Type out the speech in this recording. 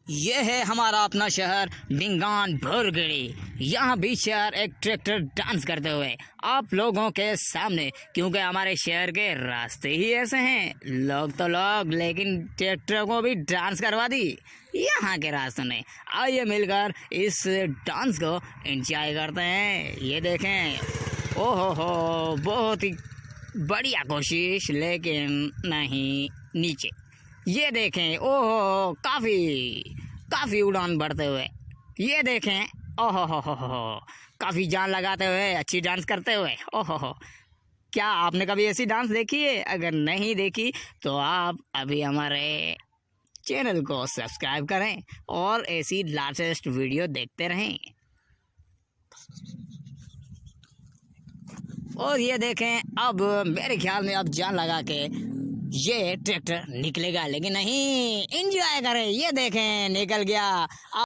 ये है हमारा अपना शहर बिंगान भुरगड़ी। यहाँ भी शहर एक ट्रैक्टर डांस करते हुए आप लोगों के सामने, क्योंकि हमारे शहर के रास्ते ही ऐसे हैं। लोग तो लोग, लेकिन ट्रैक्टर को भी डांस करवा दी यहाँ के रास्तों ने। आइए मिलकर इस डांस को एंजॉय करते हैं। ये देखें, ओहो हो, बहुत ही बढ़िया कोशिश, लेकिन नहीं नीचे। ये देखें, ओहो, काफी उड़ान बढ़ते हुए। ये देखें, ओहो हो, काफी जान लगाते हुए, अच्छी डांस करते हुए। ओहो हो, क्या आपने कभी ऐसी डांस देखी है? अगर नहीं देखी तो आप अभी हमारे चैनल को सब्सक्राइब करें और ऐसी लेटेस्ट वीडियो देखते रहें। और ये देखें, अब मेरे ख्याल में अब जान लगा के ये ट्रैक्टर निकलेगा, लेकिन नहीं, एंजॉय करें। ये देखें, निकल गया।